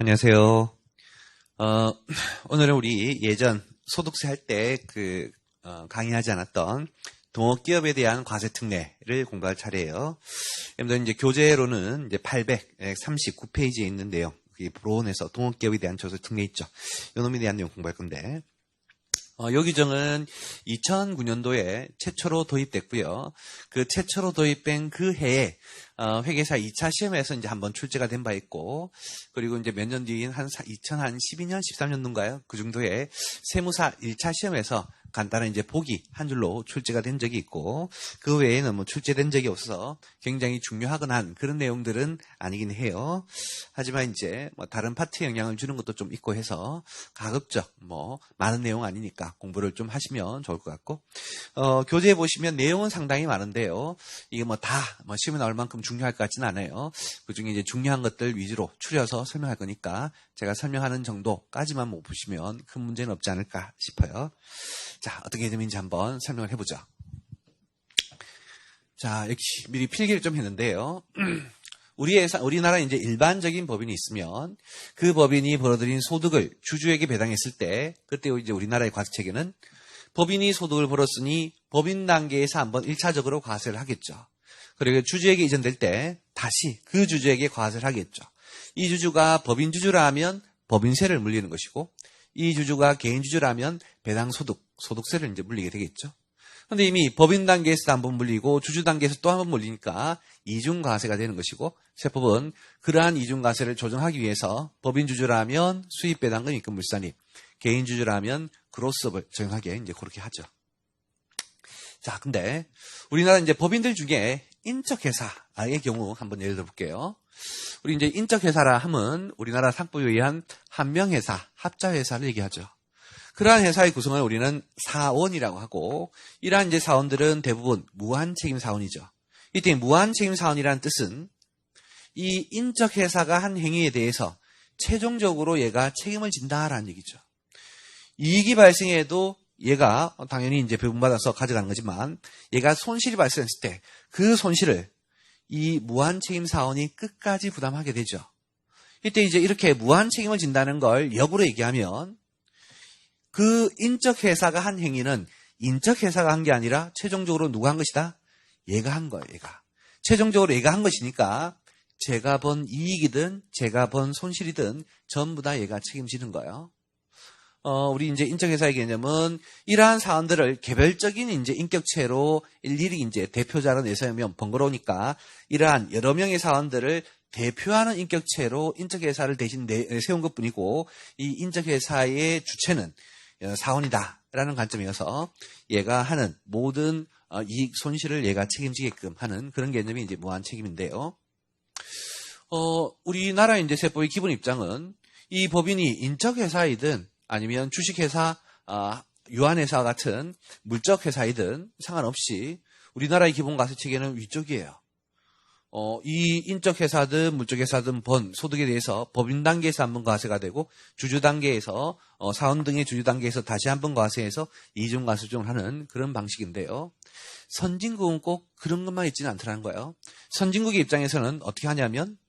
안녕하세요. 오늘은 우리 예전 소득세 할 때 강의하지 않았던 동업기업에 대한 과세 특례를 공부할 차례예요. 여러분들 이제 교재로는 이제 839페이지에 있는데요. 브로운에서 동업기업에 대한 조세 특례 있죠. 이 놈에 대한 내용 공부할 건데, 이 규정은 2009년도에 최초로 도입됐고요. 그 최초로 도입된 그 해에 회계사 2차 시험에서 이제 한번 출제가 된 바 있고, 그리고 이제 몇 년 뒤인 2012년, 13년도인가요? 그 정도에 세무사 1차 시험에서 간단한 이제 보기 한 줄로 출제가 된 적이 있고, 그 외에는 뭐 출제된 적이 없어서 굉장히 중요하거나 한 그런 내용들은 아니긴 해요. 하지만 이제 뭐 다른 파트에 영향을 주는 것도 좀 있고 해서 가급적 뭐 많은 내용 아니니까 공부를 좀 하시면 좋을 것 같고, 교재에 보시면 내용은 상당히 많은데요. 이게 뭐 다 시험에 나올 만큼 중요할 것 같지는 않아요. 그 중에 이제 중요한 것들 위주로 추려서 설명할 거니까 제가 설명하는 정도까지만 못 보시면 큰 문제는 없지 않을까 싶어요. 자, 어떻게 되는지 한번 설명을 해보죠. 자, 이렇게 미리 필기를 좀 했는데요. 우리나라에 이제 일반적인 법인이 있으면 그 법인이 벌어들인 소득을 주주에게 배당했을 때, 그때 이제 우리나라의 과세 체계는 법인이 소득을 벌었으니 법인 단계에서 한번 1차적으로 과세를 하겠죠. 그리고 주주에게 이전될 때 다시 그 주주에게 과세를 하겠죠. 이 주주가 법인 주주라면 법인세를 물리는 것이고, 이 주주가 개인 주주라면 배당 소득세를 이제 물리게 되겠죠. 그런데 이미 법인 단계에서 한번 물리고 주주 단계에서 또 한번 물리니까 이중과세가 되는 것이고, 세법은 그러한 이중과세를 조정하기 위해서 법인 주주라면 수입 배당금 입금 물산입, 개인 주주라면 그로스업을 적용하게 이제 그렇게 하죠. 자, 근데 우리나라 이제 법인들 중에 인적회사의 경우 한번 예를 들어볼게요. 우리 이제 인적회사라 하면 우리나라 상법에 의한 한명회사, 합자회사를 얘기하죠. 그러한 회사의 구성을 우리는 사원이라고 하고, 이러한 이제 사원들은 대부분 무한책임 사원이죠. 이때 무한책임 사원이라는 뜻은 이 인적회사가 한 행위에 대해서 최종적으로 얘가 책임을 진다라는 얘기죠. 이익이 발생해도 얘가 당연히 이제 배분받아서 가져가는 거지만, 얘가 손실이 발생했을 때 그 손실을 이 무한책임 사원이 끝까지 부담하게 되죠. 이때 이제 이렇게 무한책임을 진다는 걸 역으로 얘기하면, 그 인적회사가 한 행위는 인적회사가 한 게 아니라 최종적으로 누가 한 것이다? 얘가 한 거예요, 얘가. 최종적으로 얘가 한 것이니까 제가 번 이익이든 제가 번 손실이든 전부 다 얘가 책임지는 거예요. 우리 이제 인적회사의 개념은 이러한 사원들을 개별적인 이제 인격체로 일일이 이제 대표자로 내세우면 번거로우니까 이러한 여러 명의 사원들을 대표하는 인격체로 인적회사를 대신 세운 것 뿐이고, 이 인적회사의 주체는 사원이다라는 관점이어서 얘가 하는 모든 이익 손실을 얘가 책임지게끔 하는 그런 개념이 이제 무한 책임인데요. 우리나라 이제 세법의 기본 입장은 이 법인이 인적회사이든 아니면 주식회사, 유한회사 같은 물적회사이든 상관없이 우리나라의 기본 과세 체계는 위쪽이에요. 이 인적회사든 물적회사든 번 소득에 대해서 법인 단계에서 한번 과세가 되고, 주주 단계에서 사원 등의 주주 단계에서 다시 한번 과세해서 이중 과세 조정을 하는 그런 방식인데요. 선진국은 꼭 그런 것만 있지는 않더라는 거예요. 선진국의 입장에서는 어떻게 하냐면,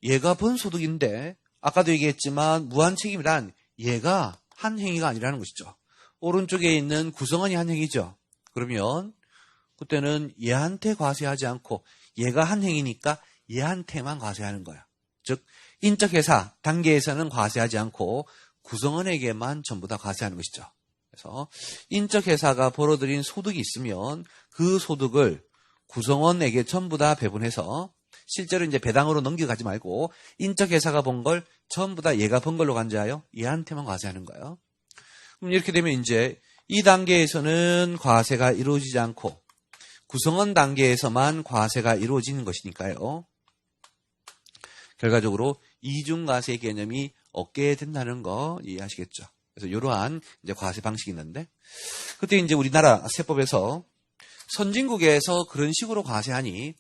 얘가 번 소득인데 아까도 얘기했지만 무한책임이란 얘가 한 행위가 아니라는 것이죠. 오른쪽에 있는 구성원이 한 행위죠. 그러면 그때는 얘한테 과세하지 않고 얘가 한 행위니까 얘한테만 과세하는 거야. 즉 인적회사 단계에서는 과세하지 않고 구성원에게만 전부 다 과세하는 것이죠. 그래서 인적회사가 벌어들인 소득이 있으면 그 소득을 구성원에게 전부 다 배분해서, 실제로 이제 배당으로 넘겨가지 말고 인적회사가 번 걸 전부 다 얘가 번 걸로 간주하여 얘한테만 과세하는 거예요. 그럼 이렇게 되면 이제 이 단계에서는 과세가 이루어지지 않고 구성원 단계에서만 과세가 이루어지는 것이니까요. 결과적으로 이중과세 개념이 없게 된다는 거 이해하시겠죠? 그래서 이러한 이제 과세 방식이 있는데, 그때 이제 우리나라 세법에서 선진국에서 그런 식으로 과세하니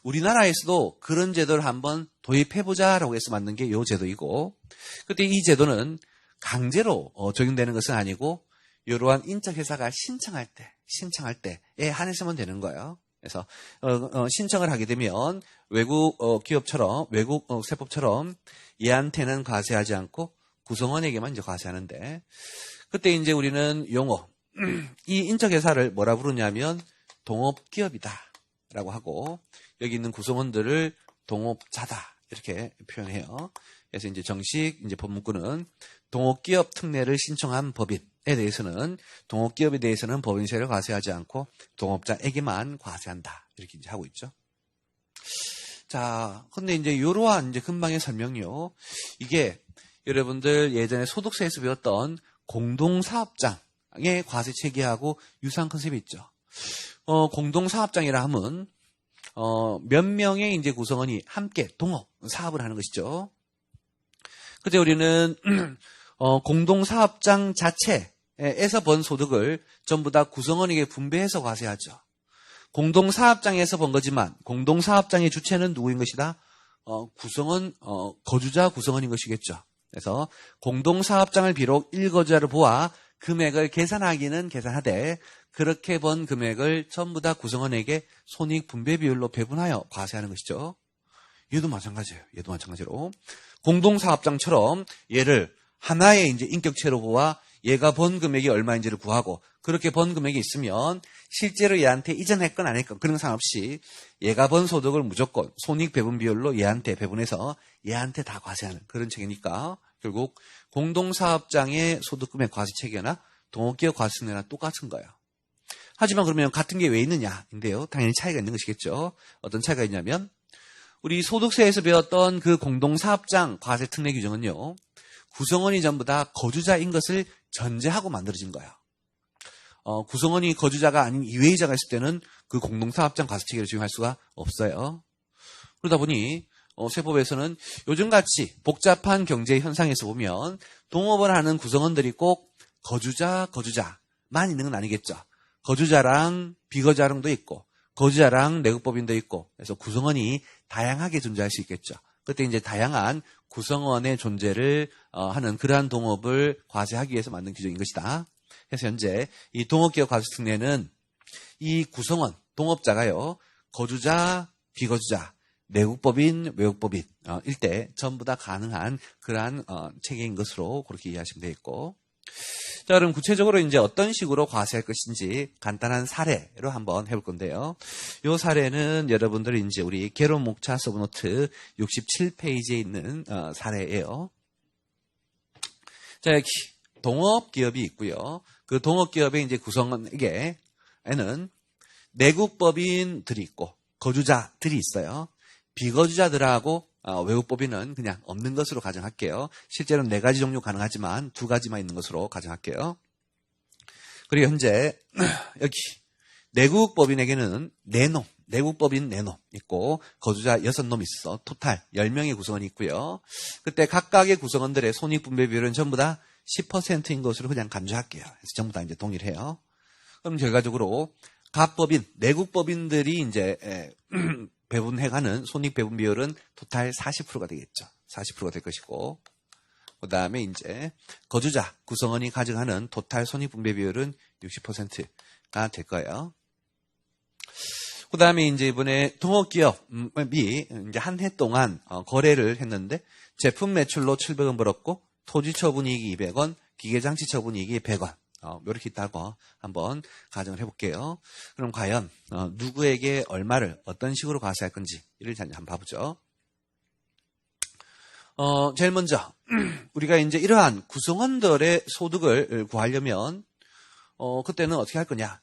우리나라에서도 그런 제도를 한번 도입해보자라고 해서 만든 게 이 제도이고, 그때 이 제도는 강제로 적용되는 것은 아니고 이러한 인적회사가 신청할 때에 한해서만 되는 거예요. 그래서 신청을 하게 되면 외국 기업처럼 외국 세법처럼 얘한테는 과세하지 않고 구성원에게만 이제 과세하는데, 그때 이제 우리는 용어 이 인적회사를 뭐라 부르냐면 동업기업이다라고 하고, 여기 있는 구성원들을 동업자다 이렇게 표현해요. 그래서 이제 정식 이제 법문구는 동업기업 특례를 신청한 법인에 대해서는, 동업기업에 대해서는 법인세를 과세하지 않고 동업자에게만 과세한다 이렇게 이제 하고 있죠. 자, 근데 이제 이러한 이제 근방의 설명요, 이게 여러분들 예전에 소득세에서 배웠던 공동사업장의 과세 체계하고 유사한 컨셉이 있죠. 공동사업장이라 하면 몇 명의 이제 구성원이 함께 동업 사업을 하는 것이죠. 그때 우리는 공동사업장 자체에서 번 소득을 전부 다 구성원에게 분배해서 과세하죠. 공동사업장에서 번 거지만 공동사업장의 주체는 누구인 것이다? 구성원, 거주자 구성원인 것이겠죠. 그래서 공동사업장을 비록 1거주자로 보아 금액을 계산하기는 계산하되, 그렇게 번 금액을 전부 다 구성원에게 손익 분배 비율로 배분하여 과세하는 것이죠. 얘도 마찬가지예요. 얘도 마찬가지로 공동사업장처럼 얘를 하나의 이제 인격체로 보아 얘가 번 금액이 얼마인지를 구하고, 그렇게 번 금액이 있으면 실제로 얘한테 이전했건 안 했건 그런 상관없이 얘가 번 소득을 무조건 손익 배분 비율로 얘한테 배분해서 얘한테 다 과세하는 그런 체계니까, 결국 공동사업장의 소득금액 과세 체계나 동업기업 과세 체계나 똑같은 거예요. 하지만 그러면 같은 게 왜 있느냐인데요, 당연히 차이가 있는 것이겠죠. 어떤 차이가 있냐면, 우리 소득세에서 배웠던 그 공동사업장 과세 특례 규정은요, 구성원이 전부 다 거주자인 것을 전제하고 만들어진 거예요. 구성원이 거주자가 아닌 이외의자가 있을 때는 그 공동사업장 과세 체계를 적용할 수가 없어요. 그러다 보니 세법에서는 요즘같이 복잡한 경제 현상에서 보면 동업을 하는 구성원들이 꼭 거주자만 있는 건 아니겠죠. 거주자랑 비거주자랑도 있고 거주자랑 내국법인도 있고, 그래서 구성원이 다양하게 존재할 수 있겠죠. 그때 이제 다양한 구성원의 존재를 하는 그러한 동업을 과세하기 위해서 만든 규정인 것이다. 그래서 현재 이 동업기업 과세 특례는 이 구성원, 동업자가요, 거주자, 비거주자, 내국법인, 외국법인 일대 전부 다 가능한 그러한 체계인 것으로 그렇게 이해하시면 되겠고, 자, 그럼 구체적으로 이제 어떤 식으로 과세할 것인지 간단한 사례로 한번 해볼 건데요. 이 사례는 여러분들이 이제 우리 개론 목차 서브노트 67페이지에 있는 사례예요. 자, 여기 동업기업이 있고요. 그 동업기업의 이제 구성원에게는 내국법인들이 있고 거주자들이 있어요. 비거주자들하고 외국법인은 그냥 없는 것으로 가정할게요. 실제로는 4가지 종류 가능하지만 2가지만 있는 것으로 가정할게요. 그리고 현재 여기 내국법인에게는 4놈, 내국법인 4놈 있고 거주자 6놈 있어 토탈 10명의 구성원이 있고요. 그때 각각의 구성원들의 손익분배 비율은 전부 다 10%인 것으로 그냥 간주할게요. 그래서 전부 다 이제 동일해요. 그럼 결과적으로 각 법인, 내국법인들이 이제 배분해가는 손익 배분 비율은 토탈 40%가 되겠죠. 40%가 될 것이고, 그 다음에 이제 거주자, 구성원이 가져가는 토탈 손익 분배 비율은 60%가 될 거예요. 그 다음에 이제 이번에 동업기업이 이제 한 해 동안 거래를 했는데 제품 매출로 700원 벌었고 토지 처분이익이 200원, 기계장치 처분이익이 100원. 이렇게 있다고 한번 가정을 해볼게요. 그럼 과연 누구에게 얼마를 어떤 식으로 과세할 건지를 한번 봐보죠. 제일 먼저 우리가 이제 이러한 구성원들의 소득을 구하려면 그때는 어떻게 할 거냐.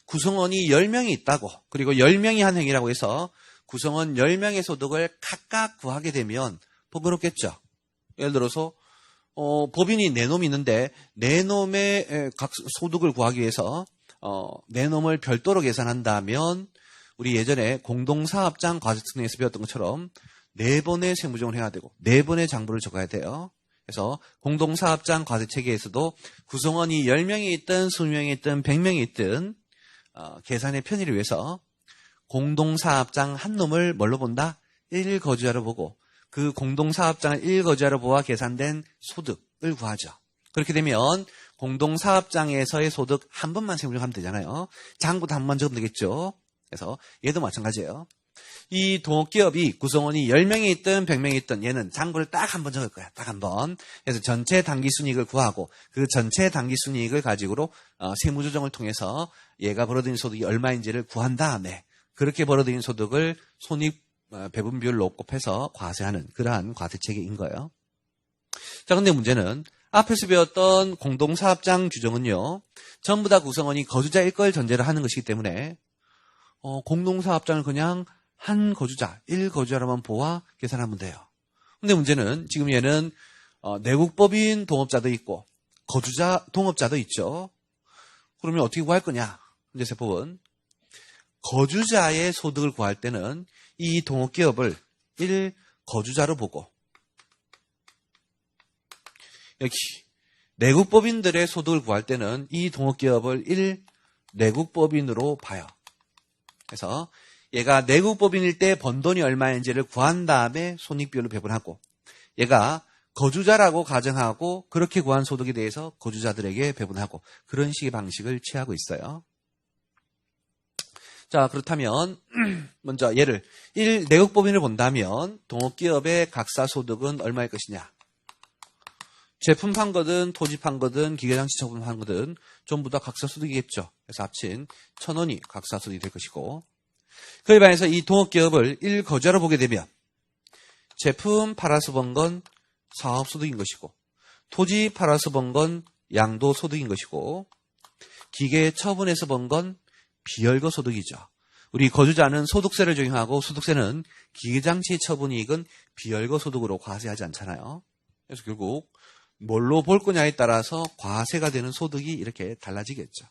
구성원이 10명이 있다고, 그리고 10명이 한 행위라고 해서 구성원 10명의 소득을 각각 구하게 되면 번거롭겠죠. 예를 들어서 법인이 4놈이 있는데 4놈의 각 소득을 구하기 위해서 4놈을 별도로 계산한다면 우리 예전에 공동사업장 과세특례에서 배웠던 것처럼 4번의 세무정을 해야 되고 4번의 장부를 적어야 돼요. 그래서 공동사업장 과세체계에서도 구성원이 10명이 있든 20명이 있든 100명이 있든 계산의 편의를 위해서 공동사업장 한 놈을 뭘로 본다? 1거주자로 보고 그 공동사업장을 1거주자로 보아 계산된 소득을 구하죠. 그렇게 되면 공동사업장에서의 소득 한 번만 세무정하면 되잖아요. 장부도 한 번 적으면 되겠죠. 그래서 얘도 마찬가지예요. 이 동업기업이 구성원이 10명이 있든 100명이 있든 얘는 잔고를 딱 한 번 적을 거야. 딱 한 번. 그래서 전체 당기순이익을 구하고 그 전체 당기순이익을 가지고 세무조정을 통해서 얘가 벌어들인 소득이 얼마인지를 구한 다음에 그렇게 벌어들인 소득을 손익 배분 비율로 곱해서 과세하는 그러한 과세체계인 거예요. 자, 근데 문제는 앞에서 배웠던 공동사업장 규정은요. 전부 다 구성원이 거주자일 걸 전제로 하는 것이기 때문에 공동사업장을 그냥 한 거주자, 1거주자로만 보아 계산하면 돼요. 근데 문제는 지금 얘는 내국법인 동업자도 있고 거주자 동업자도 있죠. 그러면 어떻게 구할 거냐? 이제 세법은 거주자의 소득을 구할 때는 이 동업기업을 1거주자로 보고 여기 내국법인들의 소득을 구할 때는 이 동업기업을 1내국법인으로 봐요. 그래서 얘가 내국법인일 때 번 돈이 얼마인지를 구한 다음에 손익비율로 배분하고 얘가 거주자라고 가정하고 그렇게 구한 소득에 대해서 거주자들에게 배분하고 그런 식의 방식을 취하고 있어요. 자, 그렇다면 먼저 얘를 1내국법인을 본다면 동업기업의 각사소득은 얼마일 것이냐. 제품 판 거든 토지 판 거든 기계장치 처분 판 거든 전부 다 각사소득이겠죠. 그래서 합친 1,000원이 각사소득이 될 것이고 그에 반해서 이 동업기업을 1거주자로 보게 되면 제품 팔아서 번 건 사업소득인 것이고 토지 팔아서 번 건 양도소득인 것이고 기계 처분해서 번 건 비열거소득이죠. 우리 거주자는 소득세를 적용하고 소득세는 기계장치 처분이익은 비열거소득으로 과세하지 않잖아요. 그래서 결국 뭘로 볼 거냐에 따라서 과세가 되는 소득이 이렇게 달라지겠죠.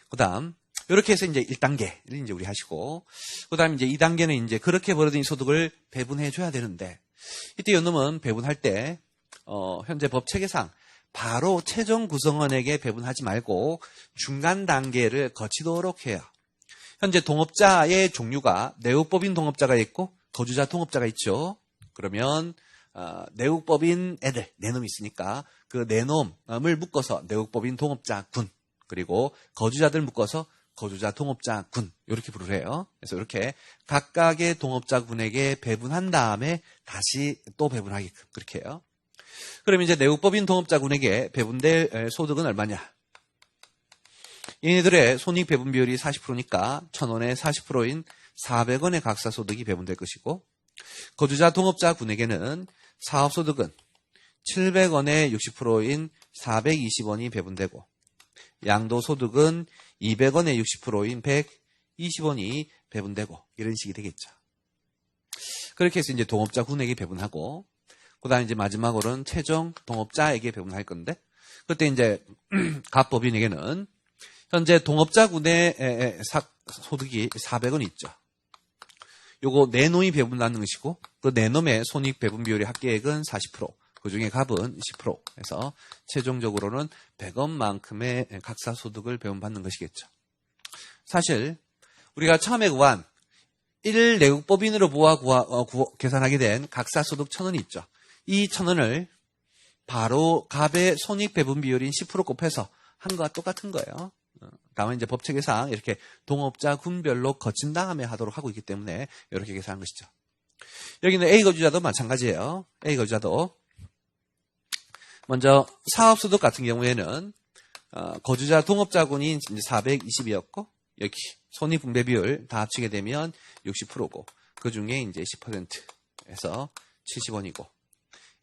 그 다음 이렇게 해서 이제 1단계를 이제 우리 하시고, 그 다음에 이제 2단계는 이제 그렇게 벌어들인 소득을 배분해 줘야 되는데, 이때 요놈은 배분할 때, 현재 법 체계상 바로 최종 구성원에게 배분하지 말고 중간 단계를 거치도록 해요. 현재 동업자의 종류가 내국법인 동업자가 있고 거주자 동업자가 있죠. 그러면, 내국법인 애들, 내놈이 있으니까 그 내놈을 묶어서 내국법인 동업자군, 그리고 거주자들 묶어서 거주자 동업자군 이렇게 부르래요. 그래서 이렇게 각각의 동업자군에게 배분한 다음에 다시 또 배분하게끔 그렇게 해요. 그럼 이제 내국법인 동업자군에게 배분될 소득은 얼마냐? 얘네들의 손익 배분 비율이 40%니까 1,000원에 40%인 400원의 각사소득이 배분될 것이고 거주자 동업자군에게는 사업소득은 700원에 60%인 420원이 배분되고 양도소득은 200원에 60%인 120원이 배분되고 이런 식이 되겠죠. 그렇게 해서 이제 동업자군에게 배분하고 그다음에 이제 마지막으로는 최종 동업자에게 배분할 건데 그때 이제 갑법인에게는 현재 동업자군의 소득이 400원 있죠. 요거 내놈이 배분하는 것이고 그 내놈의 손익 배분 비율의 합계액은 40%. 그 중에 갑은 10% 해서 최종적으로는 100원만큼의 각사소득을 배분받는 것이겠죠. 사실 우리가 처음에 구한 1내국법인으로 계산하게 된 각사소득 1,000원이 있죠. 이 1,000원을 바로 갑의 손익 배분 비율인 10% 곱해서 한 거와 똑같은 거예요. 다만 이제 법체계상 이렇게 동업자 군별로 거친 다음에 하도록 하고 있기 때문에 이렇게 계산한 것이죠. 여기는 A 거주자도 마찬가지예요. A 거주자도 먼저 사업소득 같은 경우에는 거주자 동업자군이 이제 420이었고 여기 손익분배 비율 다 합치게 되면 60%고 그 중에 이제 10%에서 70원이고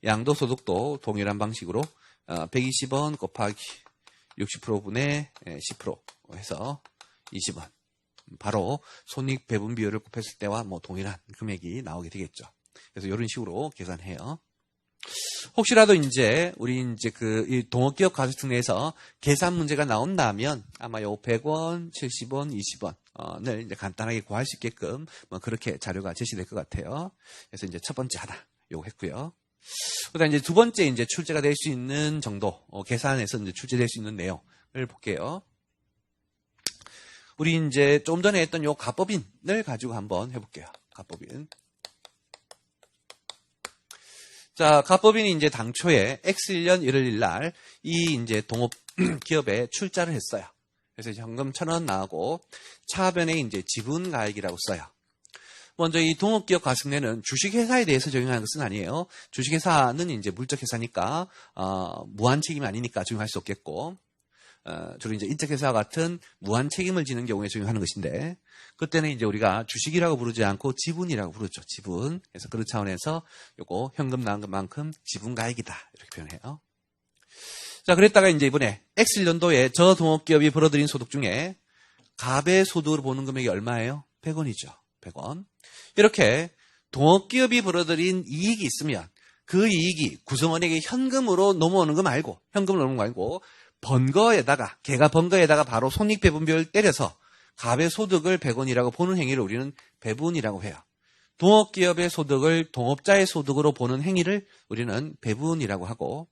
양도소득도 동일한 방식으로 120원 곱하기 60%분의 10% 해서 20원. 바로 손익 배분 비율을 곱했을 때와 뭐 동일한 금액이 나오게 되겠죠. 그래서 이런 식으로 계산해요. 혹시라도 이제 우리 이제 이 동업기업 과세특 내에서 계산 문제가 나온다면 아마 요 100원, 70원, 20원을 이제 간단하게 구할 수 있게끔 뭐 그렇게 자료가 제시될 것 같아요. 그래서 이제 첫 번째 하나 요거 했고요. 그다음 이제 두 번째 이제 출제가 될 수 있는 정도 계산에서 이제 출제될 수 있는 내용을 볼게요. 우리 이제 좀 전에 했던 요 갑법인을 가지고 한번 해볼게요. 갑법인. 자, 갑법인이 이제 당초에 X1년 1월 1일 날 이 이제 동업 기업에 출자를 했어요. 그래서 현금 1,000원 나오고 차변에 이제 지분가액이라고 써요. 먼저 이 동업기업 과세내는 주식회사에 대해서 적용하는 것은 아니에요. 주식회사는 이제 물적회사니까 무한 책임이 아니니까 적용할 수 없겠고 주로 이제 인적회사와 같은 무한 책임을 지는 경우에 적용하는 것인데 그때는 이제 우리가 주식이라고 부르지 않고 지분이라고 부르죠. 지분. 그래서 그런 차원에서 요거 현금 나온 것만큼 지분가액이다 이렇게 표현해요. 자, 그랬다가 이제 이번에 X1년도에 저 동업기업이 벌어들인 소득 중에 갑의 소득으로 보는 금액이 얼마예요? 100원이죠. 100원. 이렇게 동업기업이 벌어들인 이익이 있으면 그 이익이 구성원에게 현금으로 넘어오는 거 말고 번 거에다가 걔가 번 거에다가 바로 손익배분비를 때려서 갑의 소득을 100원이라고 보는 행위를 우리는 배분이라고 해요. 동업기업의 소득을 동업자의 소득으로 보는 행위를 우리는 배분이라고 하고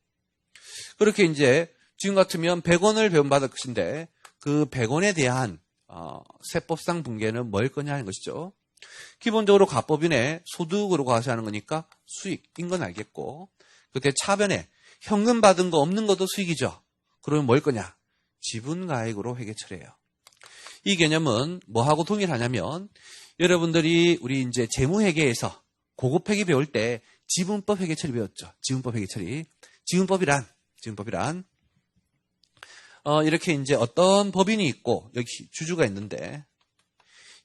그렇게 이제 지금 같으면 100원을 배분받을 것인데 그 100원에 대한 세법상 분계는 뭘 거냐 하는 것이죠. 기본적으로 가법인의 소득으로 과세하는 거니까 수익인 건 알겠고 그때 차변에 현금 받은 거 없는 것도 수익이죠. 그러면 뭘 거냐? 지분가액으로 회계 처리해요. 이 개념은 뭐하고 동일하냐면 여러분들이 우리 이제 재무회계에서 고급 회계 배울 때 지분법 회계 처리 배웠죠. 지분법 회계 처리. 지분법이란 이렇게 이제 어떤 법인이 있고 여기 주주가 있는데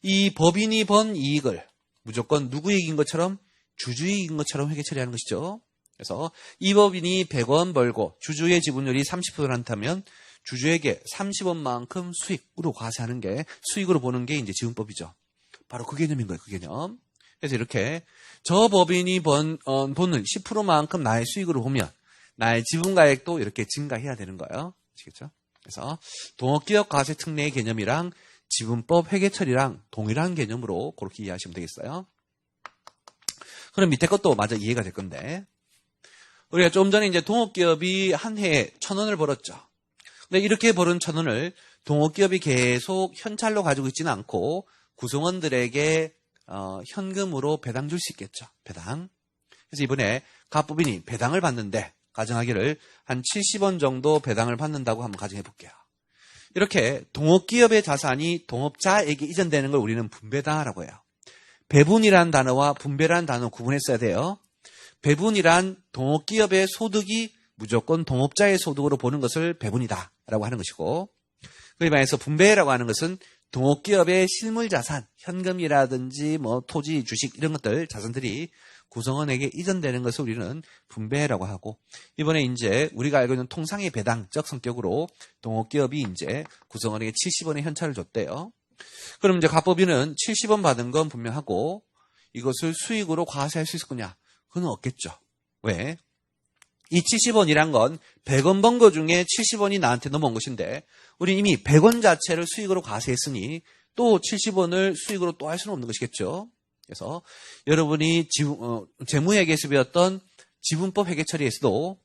이 법인이 번 이익을 무조건 누구 이익인 것처럼 주주 이익인 것처럼 회계 처리하는 것이죠. 그래서 이 법인이 100원 벌고 주주의 지분율이 30%라면 주주에게 30원만큼 수익으로 과세하는 게 수익으로 보는 게 이제 지분법이죠. 바로 그 개념인 거예요. 그 개념. 그래서 이렇게 저 법인이 번 돈을 10%만큼 나의 수익으로 보면 나의 지분가액도 이렇게 증가해야 되는 거예요. 아시겠죠? 그래서 동업기업 과세 특례의 개념이랑 지분법 회계처리랑 동일한 개념으로 그렇게 이해하시면 되겠어요. 그럼 밑에 것도 마저 이해가 될 건데 우리가 좀 전에 이제 동업기업이 한 해에 1,000원을 벌었죠. 근데 이렇게 벌은 1,000원을 동업기업이 계속 현찰로 가지고 있지는 않고 구성원들에게 현금으로 배당 줄 수 있겠죠. 배당. 그래서 이번에 갑법인이 배당을 받는데 가정하기를 한 70원 정도 배당을 받는다고 한번 가정해 볼게요. 이렇게 동업기업의 자산이 동업자에게 이전되는 걸 우리는 분배다라고 해요. 배분이라는 단어와 분배라는 단어 구분했어야 돼요. 배분이란 동업기업의 소득이 무조건 동업자의 소득으로 보는 것을 배분이다라고 하는 것이고 그에 반해서 분배라고 하는 것은 동업기업의 실물자산, 현금이라든지 뭐 토지, 주식 이런 것들 자산들이 구성원에게 이전되는 것을 우리는 분배라고 하고 이번에 이제 우리가 알고 있는 통상의 배당적 성격으로 동업기업이 이제 구성원에게 70원의 현찰을 줬대요. 그럼 이제 갑법인은 70원 받은 건 분명하고 이것을 수익으로 과세할 수 있을 거냐? 그건 없겠죠. 왜? 이 70원이란 건 100원 번 거 중에 70원이 나한테 넘어온 것인데 우리 이미 100원 자체를 수익으로 과세했으니 또 70원을 수익으로 또 할 수는 없는 것이겠죠. 그래서 여러분이 재무회계에서 배웠던 지분법 회계 처리에서도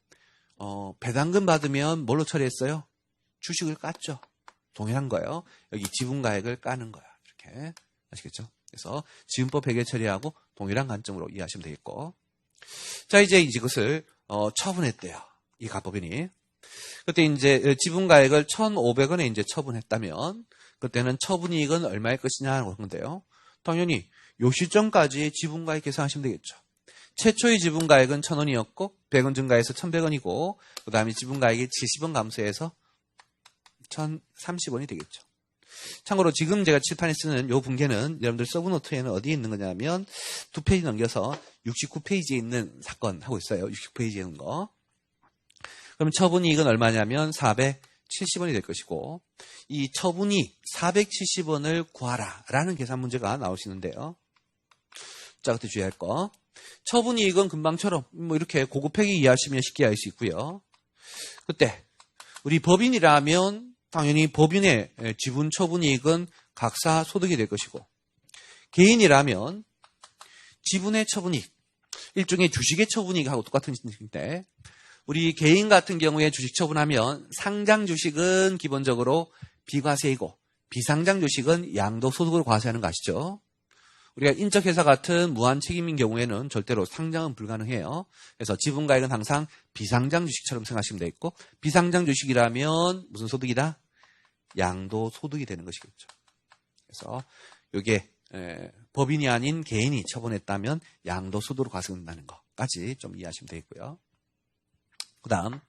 배당금 받으면 뭘로 처리했어요? 주식을 깠죠. 동일한 거예요. 여기 지분가액을 까는 거야. 이렇게 아시겠죠? 그래서 지분법 회계 처리하고 동일한 관점으로 이해하시면 되겠고 자 이제 이것을 처분했대요. 이 갑법인이. 그때 이제 지분가액을 1,500원에 이제 처분했다면 그때는 처분이익은 얼마일 것이냐 하는 건데요. 당연히 요 시점까지 지분가액 계산하시면 되겠죠. 최초의 지분가액은 1,000원이었고 100원 증가해서 1,100원이고 그 다음에 지분가액이 70원 감소해서 1,030원이 되겠죠. 참고로 지금 제가 칠판에 쓰는 요 분계는 여러분들 서브노트에는 어디에 있는 거냐면 2페이지 넘겨서 69페이지에 있는 사건 하고 있어요. 69페이지에 있는 거. 그럼 처분이익은 얼마냐면 470원이 될 것이고 이 처분이익 470원을 구하라 라는 계산 문제가 나올 수 있는데요. 자, 그때 주의할 거. 처분이익은 금방처럼 뭐 이렇게 고급 회계 이해하시면 쉽게 알 수 있고요. 그때 우리 법인이라면 당연히 법인의 지분 처분이익은 각사 소득이 될 것이고 개인이라면 지분의 처분이익, 일종의 주식의 처분이익하고 똑같은 식인데 우리 개인 같은 경우에 주식 처분하면 상장 주식은 기본적으로 비과세이고 비상장 주식은 양도소득으로 과세하는 거 아시죠? 우리가 인적회사 같은 무한 책임인 경우에는 절대로 상장은 불가능해요. 그래서 지분가액은 항상 비상장 주식처럼 생각하시면 되겠고 비상장 주식이라면 무슨 소득이다? 양도소득이 되는 것이겠죠. 그래서 이게 법인이 아닌 개인이 처분했다면 양도소득으로 과세된다는 것까지 좀 이해하시면 되겠고요. 그 다음,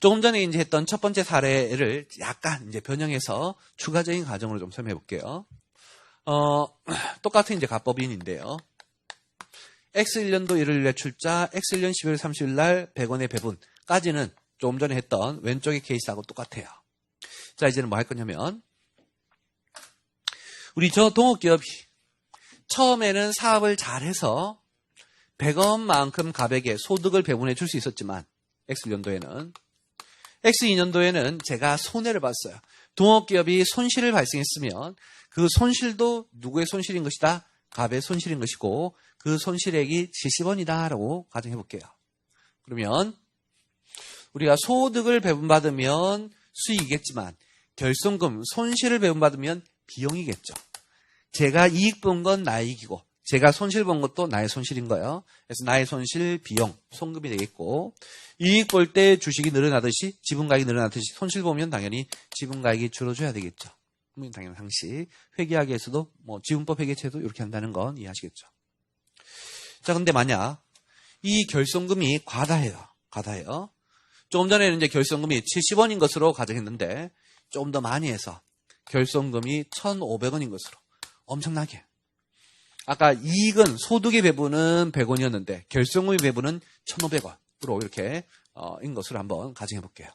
조금 전에 이제 했던 첫 번째 사례를 약간 이제 변형해서 추가적인 가정으로 좀 설명해 볼게요. 똑같은 이제 가법인인데요. X1년도 1월 외출자, X1년 12월 30일 날 100원의 배분까지는 조금 전에 했던 왼쪽의 케이스하고 똑같아요. 자, 이제는 뭐 할 거냐면, 우리 저 동업기업이 처음에는 사업을 잘해서 100원만큼 가백에 소득을 배분해 줄 수 있었지만, X1년도에는, X2년도에는 제가 손해를 봤어요. 동업기업이 손실을 발생했으면 그 손실도 누구의 손실인 것이다? 갑의 손실인 것이고 그 손실액이 70원이다라고 가정해 볼게요. 그러면 우리가 소득을 배분받으면 수익이겠지만 결손금, 손실을 배분받으면 비용이겠죠. 제가 이익 본 건 나의 이익이고 제가 손실 본 것도 나의 손실인 거예요. 그래서 나의 손실, 비용, 송금이 되겠고 이익 볼 때 주식이 늘어나듯이 지분가액이 늘어나듯이 손실 보면 당연히 지분가액이 줄어줘야 되겠죠. 당연한 상식. 회계학에서도 지분법 회계체도 이렇게 한다는 건 이해하시겠죠. 자, 근데 만약 이 결손금이 과다해요. 조금 전에는 이제 결손금이 70원인 것으로 가정했는데 조금 더 많이 해서 결손금이 1,500원인 것으로 엄청나게. 아까 이익은 소득의 배분은 100원이었는데 결손금의 배분은 1,500원으로 이렇게 인 것으로 한번 가정해 볼게요.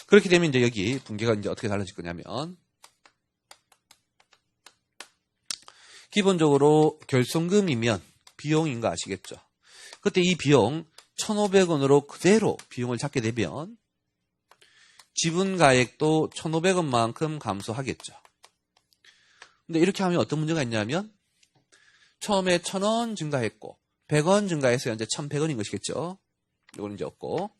그렇게 되면 이제 여기 분계가 이제 어떻게 달라질 거냐면 기본적으로 결손금이면 비용인 거 아시겠죠? 그때 이 비용 1,500원으로 그대로 비용을 잡게 되면 지분가액도 1,500원만큼 감소하겠죠. 근데 이렇게 하면 어떤 문제가 있냐면 처음에 1,000원 증가했고 100원 증가해서 이제 1,100원인 것이겠죠. 이거는 이제 없고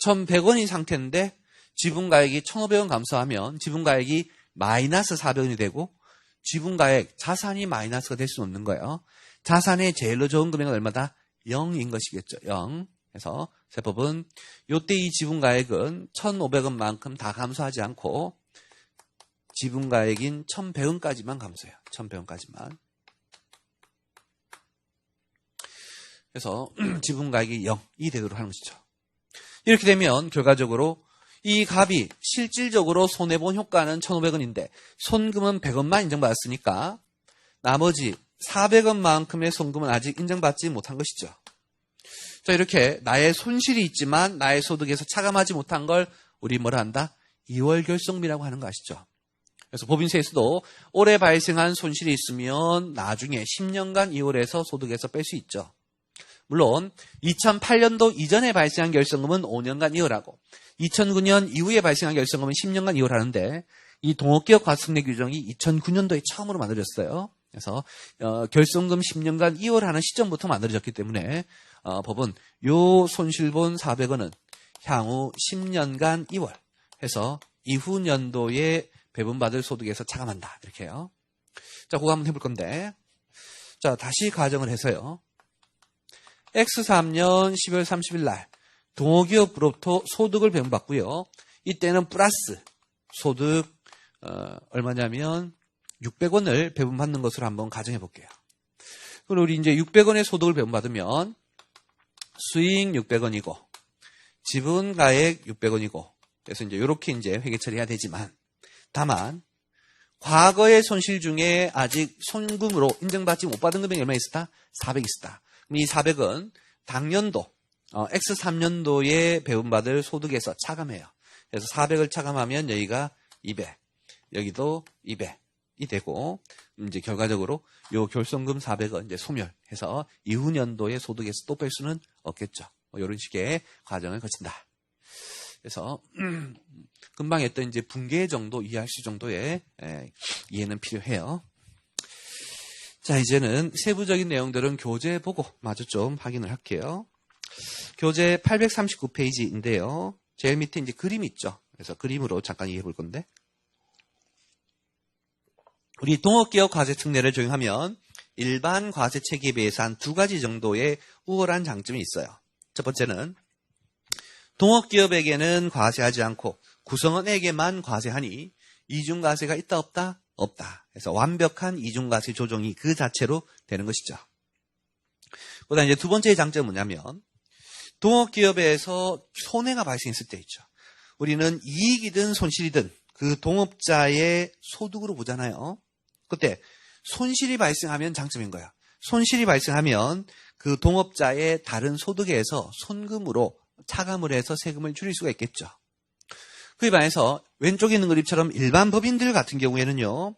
1,100원인 상태인데 지분가액이 1,500원 감소하면 지분가액이 마이너스 400원이 되고 지분가액, 자산이 마이너스가 될 수는 없는 거예요. 자산의 제일로 적은 금액은 얼마다? 0인 것이겠죠. 0. 그래서 세법은 이때 이 지분가액은 1,500원만큼 다 감소하지 않고 지분가액인 1,100원까지만 감소해요. 1,100원까지만. 그래서 지분가액이 0이 되도록 하는 것이죠. 이렇게 되면 결과적으로 이 갑이 실질적으로 손해본 효과는 1,500원인데 손금은 100원만 인정받았으니까 나머지 400원만큼의 손금은 아직 인정받지 못한 것이죠. 자, 이렇게 나의 손실이 있지만 나의 소득에서 차감하지 못한 걸 우리 뭐라 한다? 2월 결손금이라고 하는 거 아시죠? 그래서 법인세에서도 올해 발생한 손실이 있으면 나중에 10년간 2월에서 소득에서 뺄 수 있죠. 물론 2008년도 이전에 발생한 결손금은 5년간 이월하고 2009년 이후에 발생한 결손금은 10년간 이월하는데 이 동업기업 과세특례 규정이 2009년도에 처음으로 만들어졌어요. 그래서 결손금 10년간 이월하는 시점부터 만들어졌기 때문에 법은 요 손실본 400원은 향후 10년간 이월 해서 이후 년도에 배분받을 소득에서 차감한다. 이렇게 해요. 자, 그거 한번 해볼 건데 자, 다시 가정을 해서요. X3년 12월 30일 날 동업기업으로부터 소득을 배분받고요. 이때는 플러스 소득 얼마냐면 600원을 배분받는 것으로 한번 가정해 볼게요. 그럼 우리 이제 600원의 소득을 배분받으면 수익 600원이고 지분가액 600원이고 그래서 이제 이렇게 이제 회계 처리해야 되지만 다만 과거의 손실 중에 아직 손금으로 인정받지 못 받은 금액이 얼마 있었다? 400 있었다. 그럼 이 400은 당년도 X3년도에 배분받을 소득에서 차감해요. 그래서 400을 차감하면 여기가 200, 여기도 200이 되고 이제 결과적으로 요 결손금 400은 이제 소멸해서 이후 년도의 소득에서 또 뺄 수는 없겠죠. 이런 식의 과정을 거친다. 그래서 금방 했던 이제 분계 정도 이해할 수 정도의 이해는 필요해요. 자, 이제는 세부적인 내용들은 교재 보고 마저 좀 확인을 할게요. 교재 839페이지인데요. 제일 밑에 이제 그림이 있죠. 그래서 그림으로 잠깐 이해해 볼 건데. 우리 동업기업 과세특례를 적용하면 일반 과세체계에 비해서 한 두 가지 정도의 우월한 장점이 있어요. 첫 번째는 동업기업에게는 과세하지 않고 구성원에게만 과세하니 이중과세가 있다 없다? 없다. 그래서 완벽한 이중과세 조정이 그 자체로 되는 것이죠. 그다음 이제 두 번째 장점은 뭐냐면 동업기업에서 손해가 발생했을 때 있죠. 우리는 이익이든 손실이든 그 동업자의 소득으로 보잖아요. 그때 손실이 발생하면 장점인 거야. 손실이 발생하면 그 동업자의 다른 소득에서 손금으로 차감을 해서 세금을 줄일 수가 있겠죠. 그에 반해서 왼쪽에 있는 그림처럼 일반 법인들 같은 경우에는요.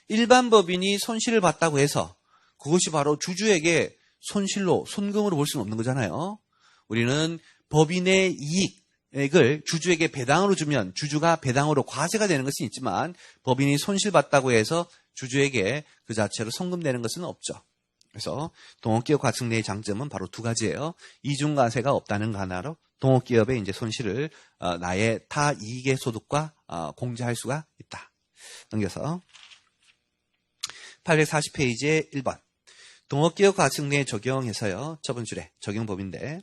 일반 법인이 손실을 봤다고 해서 그것이 바로 주주에게 손실로 손금으로 볼 수는 없는 거잖아요. 우리는 법인의 이익을 주주에게 배당으로 주면 주주가 배당으로 과세가 되는 것은 있지만 법인이 손실봤다고 해서 주주에게 그 자체로 송금되는 것은 없죠. 그래서 동업기업 과세의 장점은 바로 두 가지예요. 이중과세가 없다는 거 하나로 동업기업의 이제 손실을 나의 타 이익의 소득과 공제할 수가 있다. 넘겨서 840페이지에 1번 동업기업 과세에 적용해서요. 저번 줄에 적용법인데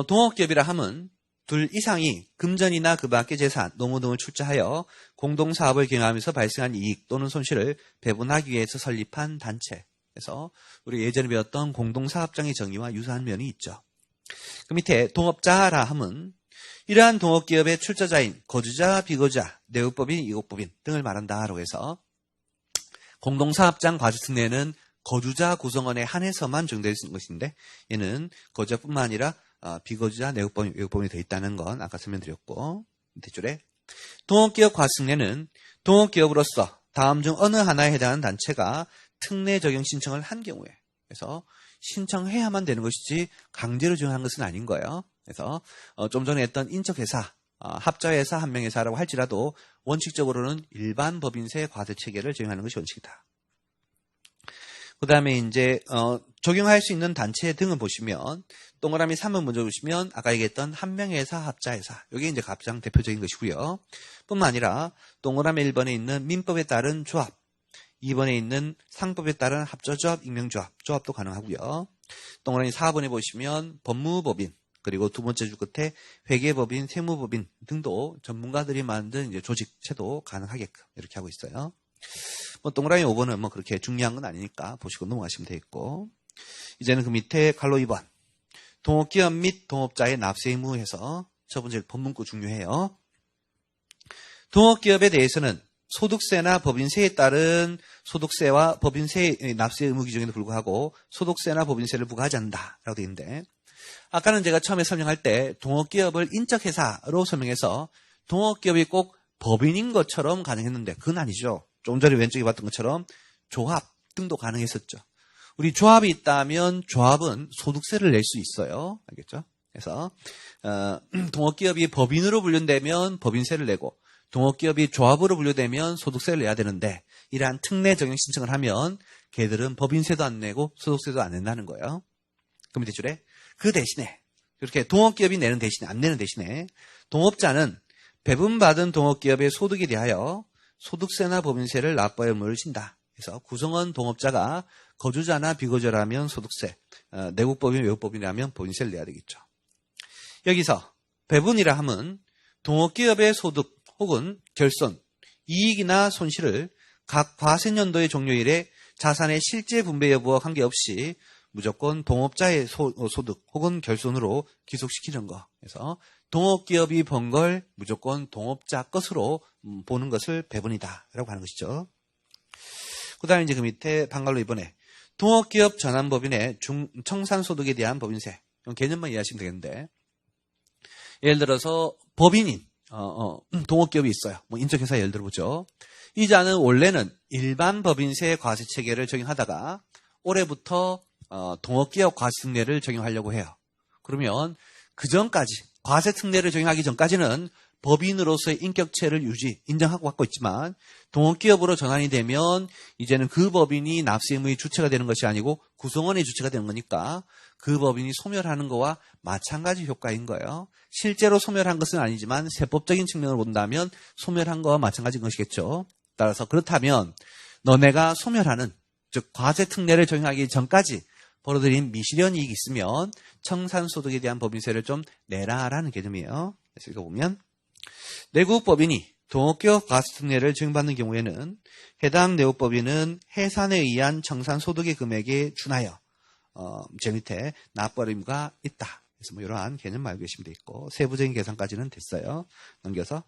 동업기업이라 함은 둘 이상이 금전이나 그 밖의 재산, 노무 등을 출자하여 공동사업을 경영하면서 발생한 이익 또는 손실을 배분하기 위해서 설립한 단체. 그래서 우리 예전에 배웠던 공동사업장의 정의와 유사한 면이 있죠. 그 밑에 동업자라 함은 이러한 동업기업의 출자자인 거주자, 비거주자, 내국법인, 이국법인 등을 말한다라고 해서 공동사업장 과세특례는 거주자 구성원에 한해서만 적용될 수 있는 것인데 얘는 거주자뿐만 아니라 비거주자, 내국법인, 외국법인이 되어 있다는 건 아까 설명드렸고 밑에 줄에 동업기업 과세특례는 동업기업으로서 다음 중 어느 하나에 해당하는 단체가 특례 적용 신청을 한 경우에 그래서 신청해야만 되는 것이지 강제로 적용하는 것은 아닌 거예요. 그래서 좀 전에 했던 인척회사, 합자회사, 한명회사라고 할지라도 원칙적으로는 일반 법인세 과세 체계를 적용하는 것이 원칙이다. 그 다음에 이제 적용할 수 있는 단체 등을 보시면 동그라미 3번 먼저 보시면 아까 얘기했던 한명회사, 합자회사 이게 이제 가장 대표적인 것이고요. 뿐만 아니라 동그라미 1번에 있는 민법에 따른 조합 2번에 있는 상법에 따른 합조조합, 익명조합, 조합도 가능하고요. 동그라미 4번에 보시면 법무법인, 그리고 두 번째 줄 끝에 회계법인, 세무법인 등도 전문가들이 만든 이제 조직체도 가능하게끔 이렇게 하고 있어요. 뭐 동그라미 5번은 뭐 그렇게 중요한 건 아니니까 보시고 넘어가시면 되겠고. 이제는 그 밑에 칼로 2번. 동업기업 및 동업자의 납세 의무 해서 첫 번째 법문구 중요해요. 동업기업에 대해서는 소득세나 법인세에 따른 소득세와 법인세 납세 의무 규정에도 불구하고 소득세나 법인세를 부과하지 않는다라고 되어 있는데 아까는 제가 처음에 설명할 때 동업기업을 인적회사로 설명해서 동업기업이 꼭 법인인 것처럼 가능했는데 그건 아니죠. 조금 전에 왼쪽에 봤던 것처럼 조합 등도 가능했었죠. 우리 조합이 있다면 조합은 소득세를 낼 수 있어요. 알겠죠? 그래서 동업기업이 법인으로 분류되면 법인세를 내고 동업기업이 조합으로 분류되면 소득세를 내야 되는데 이러한 특례 적용 신청을 하면 걔들은 법인세도 안 내고 소득세도 안 낸다는 거예요. 그 밑에 줄에 그 대신에 이렇게 동업기업이 내는 대신에 안 내는 대신에 동업자는 배분받은 동업기업의 소득에 대하여 소득세나 법인세를 납부할 의무를 진다. 그래서 구성원 동업자가 거주자나 비거주자라면 소득세, 내국법인, 외국법인이라면 법인세를 내야 되겠죠. 여기서 배분이라 함은 동업기업의 소득 혹은 결손, 이익이나 손실을 각 과세년도의 종료일에 자산의 실제 분배 여부와 관계없이 무조건 동업자의 소득 혹은 결손으로 기속시키는 거. 그래서 동업기업이 번 걸 무조건 동업자 것으로 보는 것을 배분이다 라고 하는 것이죠. 그 다음에 이제 그 밑에 방갈로 이번에 동업기업 전환법인의 청산소득에 대한 법인세. 개념만 이해하시면 되겠는데 예를 들어서 법인인 동업기업이 있어요. 뭐 인적회사 예를 들어보죠. 이 자는 원래는 일반 법인세 과세 체계를 적용하다가 올해부터 동업기업 과세 특례를 적용하려고 해요. 그러면 그 전까지 과세 특례를 적용하기 전까지는 법인으로서의 인격체를 인정하고 갖고 있지만 동업기업으로 전환이 되면 이제는 그 법인이 납세 의무의 주체가 되는 것이 아니고 구성원의 주체가 되는 거니까 그 법인이 소멸하는 거와 마찬가지 효과인 거예요. 실제로 소멸한 것은 아니지만 세법적인 측면으로 본다면 소멸한 거와 마찬가지인 것이겠죠. 따라서 그렇다면 너네가 소멸하는 즉 과세 특례를 적용하기 전까지 벌어들인 미실현 이익이 있으면 청산소득에 대한 법인세를 좀 내라라는 개념이에요. 그래서 읽어보면 내국법인이 동업기업 과세특례를 적용받는 경우에는 해당 내용법인은 해산에 의한 청산소득의 금액에 준하여 제 밑에 납부림과 있다. 그래서 뭐 이러한 개념 알고 계시면 되겠고 세부적인 계산까지는 됐어요. 넘겨서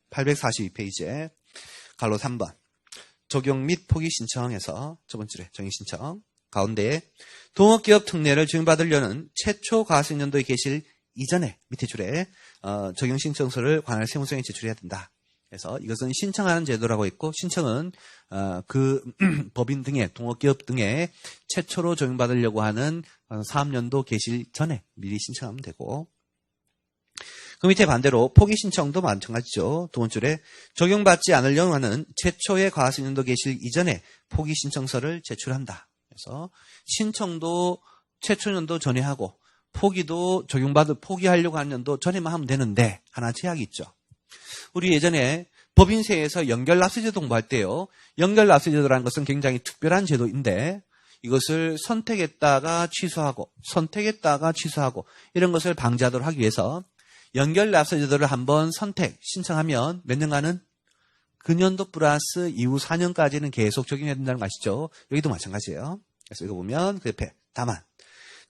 842페이지에 갈로 3번 적용 및 포기 신청에서 첫 번째 정의 신청 가운데 동업기업 특례를 적용받으려는 최초 과세연도에 계실 이전에 밑에 줄에 적용 신청서를 관할 세무서에 제출해야 된다. 그래서 이것은 신청하는 제도라고 했고 신청은 그 법인 등의 동업기업 등에 최초로 적용받으려고 하는 사업연도 계실 전에 미리 신청하면 되고 그 밑에 반대로 포기 신청도 마찬가지죠. 두 번째 줄에 적용받지 않으려고 하는 최초의 과세연도 계실 이전에 포기 신청서를 제출한다. 그래서 신청도 최초 연도 전에 하고 포기도 포기하려고 하는 연도 전에만 하면 되는데 하나 제약이 있죠. 우리 예전에 법인세에서 연결납세제도 공부할 때요. 연결납세제도라는 것은 굉장히 특별한 제도인데 이것을 선택했다가 취소하고 이런 것을 방지하도록 하기 위해서 연결납세제도를 한번 신청하면 몇 년간은 그 년도 플러스 이후 4년까지는 계속 적용해야 된다는 거 아시죠? 여기도 마찬가지예요. 그래서 이거 보면 그 옆에 다만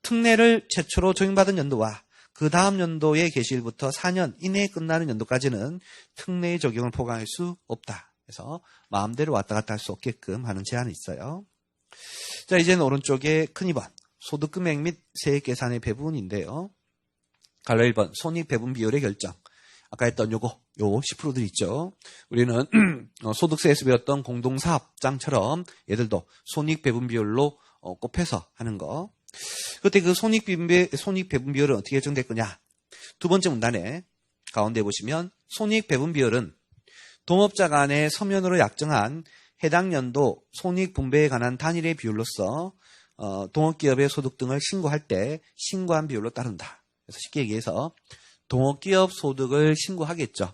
특례를 최초로 적용받은 연도와 그 다음 연도의 개시일부터 4년 이내에 끝나는 연도까지는 특례의 적용을 포괄할 수 없다. 그래서 마음대로 왔다 갔다 할 수 없게끔 하는 제한이 있어요. 자, 이제는 오른쪽에 큰 2번 소득금액 및 세액 계산의 배분인데요. 갈로 1번 손익 배분 비율의 결정. 아까 했던 요 10%들 있죠. 우리는 소득세에서 배웠던 공동사업장처럼 얘들도 손익 배분 비율로 곱해서 하는 거. 그때 그 손익 배분 비율은 어떻게 결정될 거냐? 두 번째 문단에 가운데 보시면 손익 배분 비율은 동업자 간의 서면으로 약정한 해당 연도 손익 분배에 관한 단일의 비율로서 동업기업의 소득 등을 신고할 때 신고한 비율로 따른다. 그래서 쉽게 얘기해서 동업기업 소득을 신고하겠죠.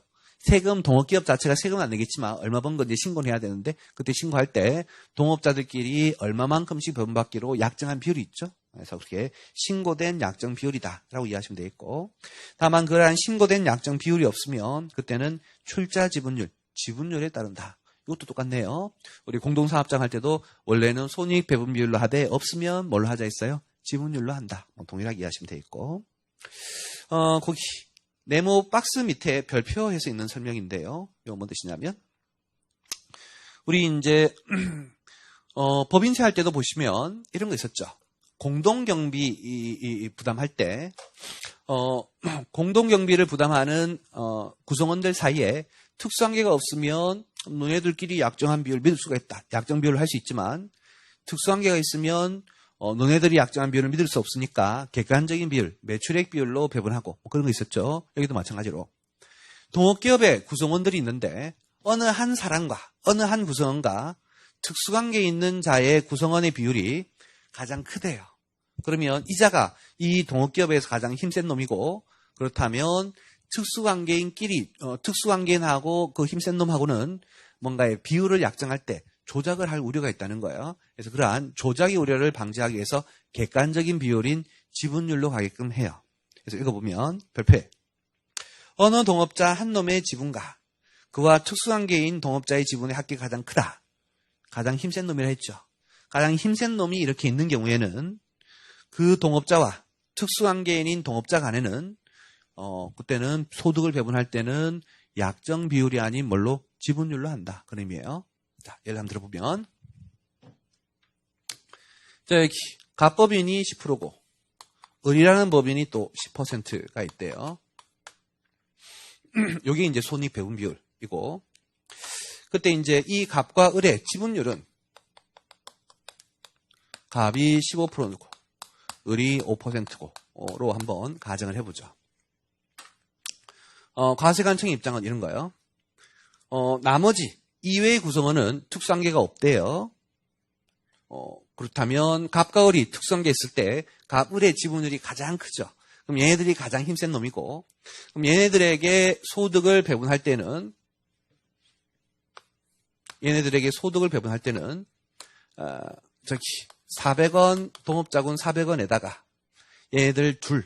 동업기업 자체가 세금은 안 내겠지만 얼마 번 건지 신고를 해야 되는데 그때 신고할 때 동업자들끼리 얼마만큼씩 배분받기로 약정한 비율이 있죠. 그래서 그렇게 신고된 약정 비율이다라고 이해하시면 되겠고 다만 그러한 신고된 약정 비율이 없으면 그때는 출자 지분율에 따른다. 이것도 똑같네요. 우리 공동사업장 할 때도 원래는 손익 배분 비율로 하되 없으면 뭘로 하자 했어요? 지분율로 한다. 동일하게 이해하시면 되겠고 거기 네모 박스 밑에 별표해서 있는 설명인데요. 이거 뭔 뜻이냐면 우리 이제 법인세 할 때도 보시면 이런 거 있었죠. 공동경비 부담할 때 공동경비를 부담하는 구성원들 사이에 특수관계가 없으면 너네들끼리 약정한 비율을 믿을 수가 있다. 약정 비율을 할 수 있지만 특수관계가 있으면 너네들이 약정한 비율을 믿을 수 없으니까 객관적인 비율, 매출액 비율로 배분하고 그런 거 있었죠. 여기도 마찬가지로 동업기업의 구성원들이 있는데 어느 한 사람과 어느 한 구성원과 특수관계에 있는 자의 구성원의 비율이 가장 크대요. 그러면 이 자가 이 동업기업에서 가장 힘센 놈이고 그렇다면 특수관계인하고 그 힘센 놈하고는 뭔가의 비율을 약정할 때 조작을 할 우려가 있다는 거예요. 그래서 그러한 조작의 우려를 방지하기 위해서 객관적인 비율인 지분율로 가게끔 해요. 그래서 이거 보면 별표에 어느 동업자 한 놈의 지분과 그와 특수관계인 동업자의 지분의 합계가 가장 크다. 가장 힘센 놈이라 했죠. 가장 힘센 놈이 이렇게 있는 경우에는 그 동업자와 특수관계인인 동업자 간에는 그때는 소득을 배분할 때는 약정 비율이 아닌 뭘로 지분율로 한다. 그런 의미예요. 자, 예를 한번 들어보면 자, 여기 갑법인이 10%고 을이라는 법인이 또 10%가 있대요. 여기 이제 손익 배분 비율이고 그때 이제 이 갑과 을의 지분율은 갑이 15%고 을이 5%로 한번 가정을 해보죠. 과세관청의 입장은 이런 거예요. 나머지 이외의 구성원은 특수관계가 없대요. 그렇다면 갑과 을이 특수관계 있을 때 갑, 을의 지분율이 가장 크죠. 그럼 얘네들이 가장 힘센 놈이고 그럼 얘네들에게 소득을 배분할 때는 저기 400원 동업자군 400원에다가 얘네들 둘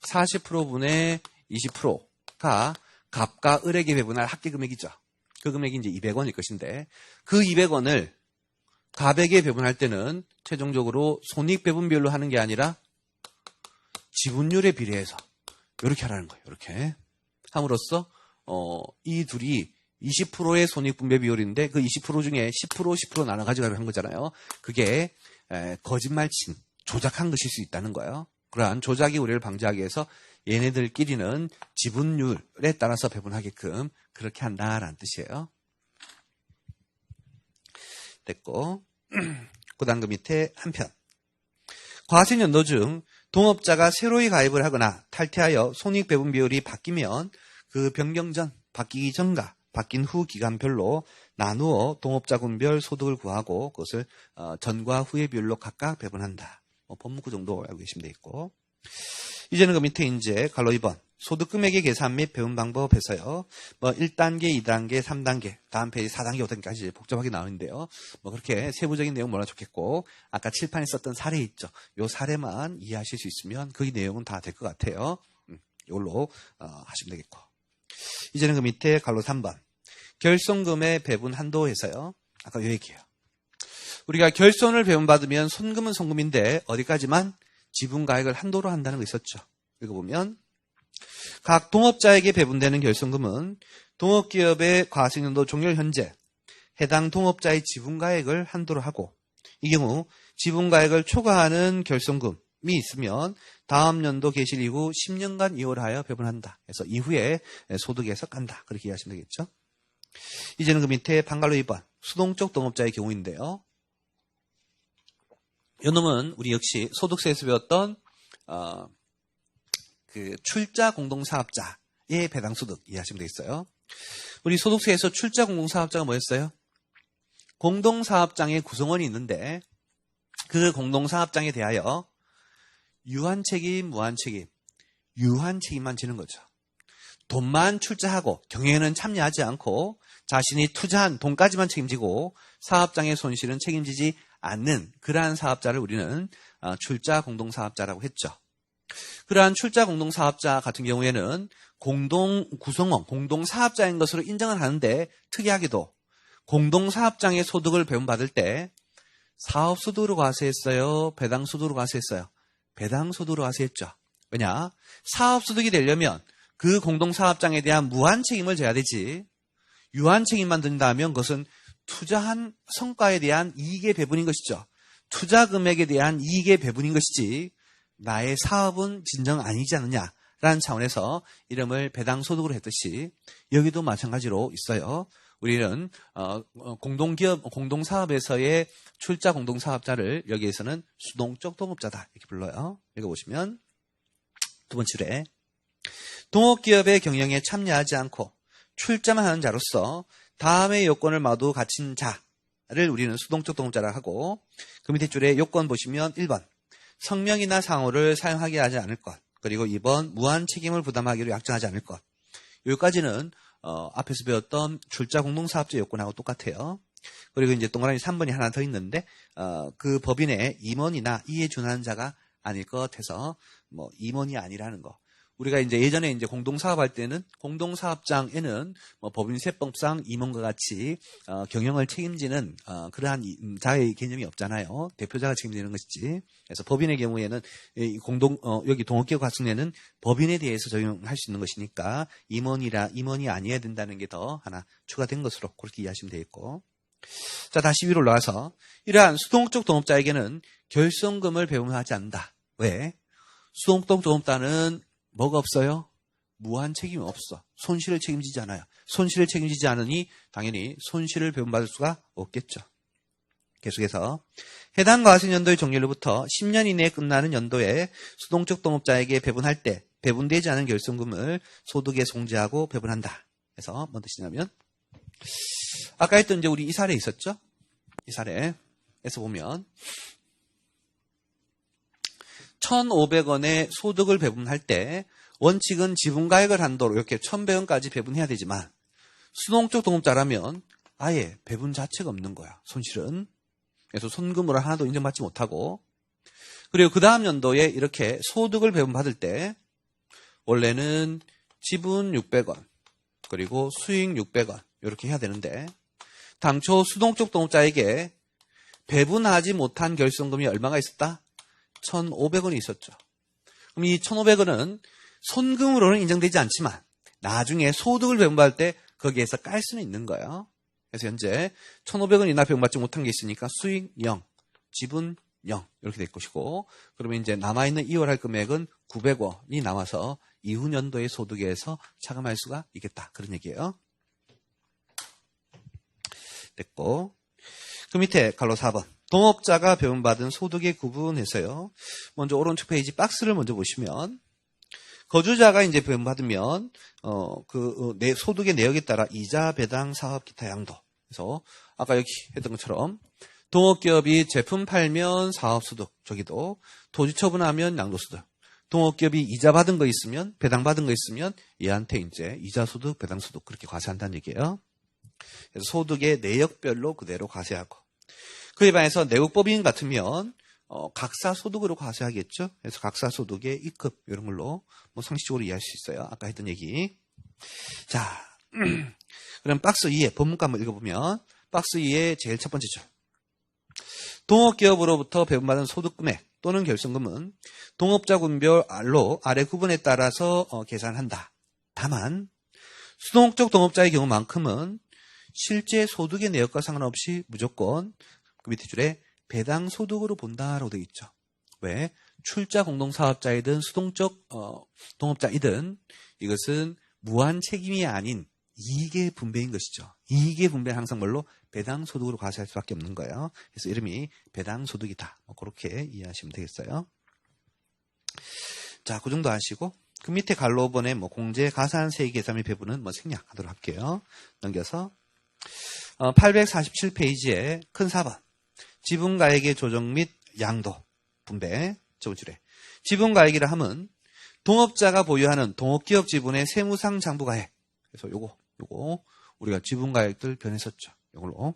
40%분의 20% 갑과 을에게 배분할 합계금액이죠. 그 금액이 이제 200원일 것인데 그 200원을 갑에게 배분할 때는 최종적으로 손익배분비율로 하는 게 아니라 지분율에 비례해서 이렇게 하라는 거예요. 이렇게 함으로써 이 둘이 20%의 손익분배 비율인데 그 20% 중에 10% 나눠 가져가기로 한 거잖아요. 그게 거짓말친 조작한 것일 수 있다는 거예요. 그러한 조작이 우리를 방지하기 위해서 얘네들끼리는 지분율에 따라서 배분하게끔 그렇게 한다라는 뜻이에요. 됐고 그 다음 그 밑에 한편 과세연도 중 동업자가 새로이 가입을 하거나 탈퇴하여 손익배분 비율이 바뀌면 그 변경 전, 바뀌기 전과 바뀐 후 기간별로 나누어 동업자군별 소득을 구하고 그것을 전과 후의 비율로 각각 배분한다. 법문구 정도 알고 계시면 되겠고 이제는 그 밑에 이제 갈로 2번 소득금액의 계산 및 배분 방법에서요. 1단계, 2단계, 3단계, 다음 페이지 4단계, 5단계까지 복잡하게 나오는데요. 그렇게 세부적인 내용 몰라 좋겠고 아까 칠판에 썼던 사례 있죠. 요 사례만 이해하실 수 있으면 그 내용은 다 될 것 같아요. 이걸로 하시면 되겠고. 이제는 그 밑에 갈로 3번 결손금의 배분 한도에서요. 아까 요 얘기예요. 우리가 결손을 배분받으면 손금은 손금인데 어디까지만 지분가액을 한도로 한다는 거 있었죠. 읽어보면 각 동업자에게 배분되는 결손금은 동업기업의 과세연도 종료 현재 해당 동업자의 지분가액을 한도로 하고 이 경우 지분가액을 초과하는 결손금이 있으면 다음 연도 개시 이후 10년간 이월하여 배분한다. 그래서 이후에 소득에서 깐다. 그렇게 이해하시면 되겠죠. 이제는 그 밑에 방갈로 2번 수동적 동업자의 경우인데요. 이 놈은 우리 역시 소득세에서 배웠던 그 출자 공동사업자의 배당소득 이해하시면 되겠어요. 우리 소득세에서 출자 공동사업자가 뭐였어요? 공동사업장의 구성원이 있는데 그 공동사업장에 대하여 유한책임, 무한책임, 유한책임만 지는 거죠. 돈만 출자하고 경영에는 참여하지 않고 자신이 투자한 돈까지만 책임지고 사업장의 손실은 책임지지 않는 그러한 사업자를 우리는 출자 공동사업자라고 했죠. 그러한 출자 공동사업자 같은 경우에는 공동구성원, 공동사업자인 것으로 인정을 하는데 특이하게도 공동사업장의 소득을 배분받을 때 사업소득으로 과세했어요? 배당소득으로 과세했어요? 배당소득으로 과세했죠. 왜냐? 사업소득이 되려면 그 공동사업장에 대한 무한책임을 져야 되지 유한책임만 든다면 그것은 투자한 성과에 대한 이익의 배분인 것이죠. 투자 금액에 대한 이익의 배분인 것이지 나의 사업은 진정 아니지 않느냐라는 차원에서 이름을 배당소득으로 했듯이 여기도 마찬가지로 있어요. 우리는 공동기업, 공동사업에서의 출자 공동사업자를 여기에서는 수동적 동업자다 이렇게 불러요. 읽어보시면 두 번째 줄에 동업기업의 경영에 참여하지 않고 출자만 하는 자로서 다음의 요건을 모두 갖춘 자를 우리는 수동적 동업자라고 하고 그 밑에 줄에 요건 보시면 1번 성명이나 상호를 사용하게 하지 않을 것 그리고 2번 무한 책임을 부담하기로 약정하지 않을 것 여기까지는 앞에서 배웠던 출자 공동사업자 요건하고 똑같아요. 그리고 이제 동그라미 3번이 하나 더 있는데 그 법인의 임원이나 이에 준하는 자가 아닐 것 같아서 임원이 아니라는 거. 우리가 이제 예전에 이제 공동사업할 때는 공동사업장에는 법인세법상 임원과 같이 경영을 책임지는 그러한 자의 개념이 없잖아요. 대표자가 책임지는 것이지. 그래서 법인의 경우에는 여기 동업기업 과세에는 법인에 대해서 적용할 수 있는 것이니까 임원이 아니어야 된다는 게 더 하나 추가된 것으로 그렇게 이해하시면 되겠고. 자, 다시 위로 올라가서 이러한 수동적 동업자에게는 결손금을 배분하지 않는다. 왜? 수동적 동업자는 뭐가 없어요? 무한 책임이 없어. 손실을 책임지지 않아요. 손실을 책임지지 않으니 당연히 손실을 배분받을 수가 없겠죠. 계속해서 해당 과세연도의 종료로부터 10년 이내에 끝나는 연도에 수동적 동업자에게 배분할 때 배분되지 않은 결손금을 소득에 송지하고 배분한다. 그래서 뭔 뜻이냐면 아까 했던 이제 우리 이 사례 있었죠? 이 사례에서 보면 1,500원의 소득을 배분할 때 원칙은 지분가액을 한도로 이렇게 1,100원까지 배분해야 되지만 수동적 동업자라면 아예 배분 자체가 없는 거야. 손실은. 그래서 손금으로 하나도 인정받지 못하고 그리고 그 다음 연도에 이렇게 소득을 배분받을 때 원래는 지분 600원, 그리고 수익 600원 이렇게 해야 되는데 당초 수동적 동업자에게 배분하지 못한 결손금이 얼마가 있었다? 1,500원이 있었죠. 그럼 이 1,500원은 손금으로는 인정되지 않지만 나중에 소득을 배분받을 때 거기에서 깔 수는 있는 거예요. 그래서 현재 1,500원이나 배분받지 못한 게 있으니까 수익 0, 지분 0 이렇게 될 것이고, 그러면 이제 남아있는 이월할 금액은 900원이 남아서 이후 년도의 소득에서 차감할 수가 있겠다. 그런 얘기예요. 됐고, 그 밑에 갈로 4번. 동업자가 배분받은 소득의 구분해서요. 먼저 오른쪽 페이지 박스를 먼저 보시면, 거주자가 이제 배분받으면, 내 소득의 내역에 따라 이자, 배당, 사업, 기타 양도. 그래서, 아까 여기 했던 것처럼, 동업기업이 제품 팔면 사업소득, 저기도, 토지 처분하면 양도소득. 동업기업이 이자 받은 거 있으면, 배당 받은 거 있으면, 얘한테 이제 이자소득, 배당소득, 그렇게 과세한다는 얘기예요. 그래서 소득의 내역별로 그대로 과세하고. 그에 반해서 내국법인 같으면, 각사 소득으로 과세하겠죠. 그래서 각사 소득의 입급 이런 걸로 뭐 상식적으로 이해할 수 있어요. 아까 했던 얘기. 자, 그럼 박스 2에 법문과 한번 읽어보면 박스 2에 제일 첫 번째죠. 동업기업으로부터 배분받은 소득금액 또는 결손금은 동업자 군별로 아래 구분에 따라서 계산한다. 다만 수동적 동업자의 경우만큼은 실제 소득의 내역과 상관없이 무조건 그 밑에 줄에 배당 소득으로 본다라고 되어 있죠. 왜? 출자 공동사업자이든 수동적 동업자이든 이것은 무한 책임이 아닌 이익의 분배인 것이죠. 이익의 분배는 항상 뭘로? 배당 소득으로 과세할 수밖에 없는 거예요. 그래서 이름이 배당 소득이다. 그렇게 이해하시면 되겠어요. 자, 그 정도 하시고 그 밑에 갈로 5번에 공제 가산세 계산 및 배분은 생략하도록 할게요. 넘겨서 847페이지에 큰 4번. 지분가액의 조정 및 양도, 분배, 저번줄에. 지분가액이라 하면 동업자가 보유하는 동업기업 지분의 세무상 장부가액. 그래서 요거 우리가 지분가액들 변했었죠. 요걸로.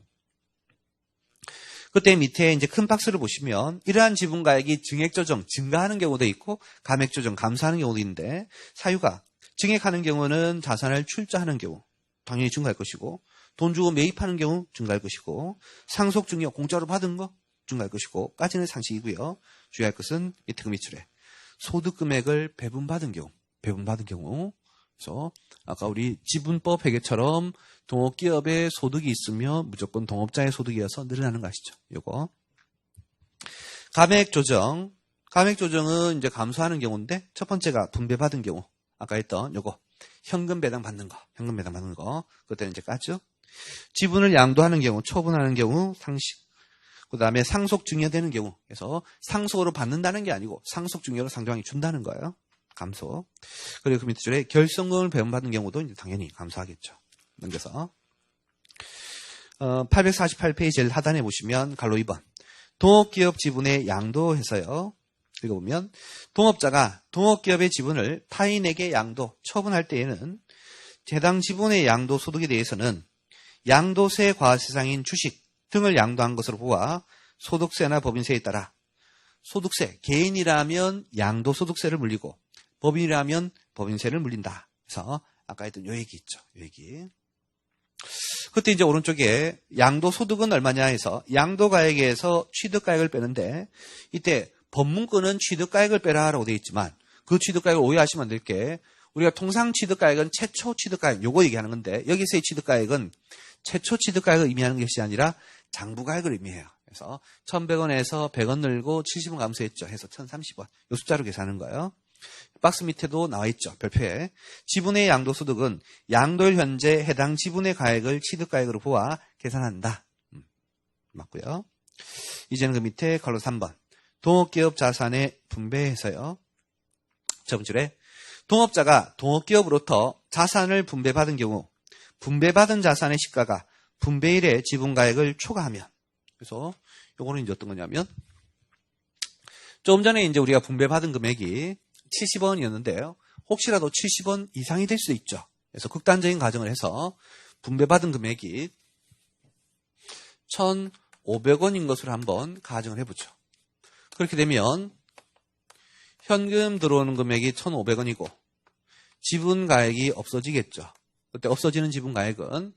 그때 밑에 이제 큰 박스를 보시면 이러한 지분가액이 증액조정, 증가하는 경우도 있고 감액조정, 감소하는 경우도 있는데 사유가 증액하는 경우는 자산을 출자하는 경우 당연히 증가할 것이고 돈 주고 매입하는 경우 증가할 것이고 상속 증여 공짜로 받은 거 증가할 것이고 까지는 상식이고요. 주의할 것은 밑에 그 밑줄에 소득금액을 배분받은 경우 그래서 아까 우리 지분법 회계처럼 동업기업의 소득이 있으면 무조건 동업자의 소득이어서 늘어나는 거 아시죠? 요거 감액조정은 이제 감소하는 경우인데 첫 번째가 분배받은 경우 아까 했던 요거 현금 배당 받는 거 그때는 이제 까죠. 지분을 양도하는 경우, 처분하는 경우 상식. 그 다음에 상속 증여되는 경우. 그래서 상속으로 받는다는 게 아니고 상속 증여로 상대방이 준다는 거예요. 감소. 그리고 그 밑에 줄에 결손금을 배분받는 경우도 이제 당연히 감소하겠죠. 넘겨서 848페이지 하단에 보시면 갈로 2번. 동업기업 지분의 양도해서요. 읽어보면 동업자가 동업기업의 지분을 타인에게 양도, 처분할 때에는 해당 지분의 양도 소득에 대해서는 양도세 과세상인 주식 등을 양도한 것으로 보아 소득세나 법인세에 따라 소득세, 개인이라면 양도소득세를 물리고 법인이라면 법인세를 물린다. 그래서 아까 했던 요 얘기 있죠. 요 얘기. 그때 이제 오른쪽에 양도소득은 얼마냐 해서 양도가액에서 취득가액을 빼는데 이때 법문권은 취득가액을 빼라라고 되어 있지만 그 취득가액을 오해하시면 안 될 게 우리가 통상 취득가액은 최초 취득가액 요거 얘기하는 건데 여기서의 취득가액은 최초 취득가액을 의미하는 것이 아니라 장부가액을 의미해요. 그래서 1,100원에서 100원 늘고 70원 감소했죠. 해서 1,030원. 이 숫자로 계산하는 거예요. 박스 밑에도 나와 있죠. 별표에. 지분의 양도소득은 양도일 현재 해당 지분의 가액을 취득가액으로 보아 계산한다. 맞고요. 이제는 그 밑에 갈로 3번. 동업기업 자산의 분배해서요. 저번 줄에 동업자가 동업기업으로부터 자산을 분배받은 경우 분배받은 자산의 시가가 분배일의 지분가액을 초과하면 그래서 요거는 이제 어떤 거냐면 조금 전에 이제 우리가 분배받은 금액이 70원이었는데요. 혹시라도 70원 이상이 될 수 있죠. 그래서 극단적인 가정을 해서 분배받은 금액이 1,500원인 것으로 한번 가정을 해보죠. 그렇게 되면 현금 들어오는 금액이 1,500원이고 지분가액이 없어지겠죠. 그때 없어지는 지분가액은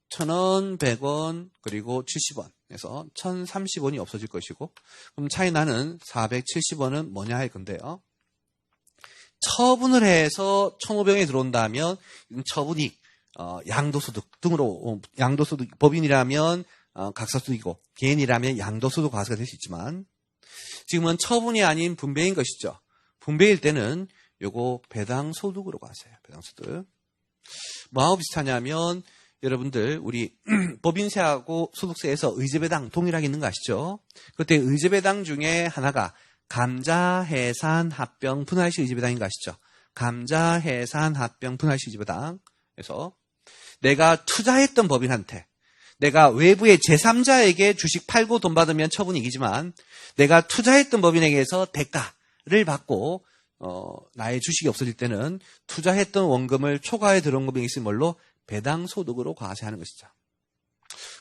1,000원, 100원, 그리고 70원에서 1,030원이 없어질 것이고, 그럼 차이 나는 470원은 뭐냐 할 건데요. 처분을 해서 1,500원이 들어온다면 처분이익, 양도소득 등으로, 양도소득, 법인이라면 각사소득이고 개인이라면 양도소득 과세가 될 수 있지만, 지금은 처분이 아닌 분배인 것이죠. 분배일 때는 요거 배당소득으로 과세해요. 배당소득. 뭐하고 비슷하냐면 여러분들 우리 법인세하고 소득세에서 의제배당 동일하게 있는 거 아시죠? 그때 의제배당 중에 하나가 감자해산 합병 분할시 의제배당인 거 아시죠? 감자해산 합병 분할시 의제배당. 그래서 내가 투자했던 법인한테 내가 외부의 제3자에게 주식 팔고 돈 받으면 처분이익이지만 내가 투자했던 법인에게서 대가를 받고 나의 주식이 없어질 때는 투자했던 원금을 초과해 들어온 금액이 있으면 뭘로? 배당소득으로 과세하는 것이죠.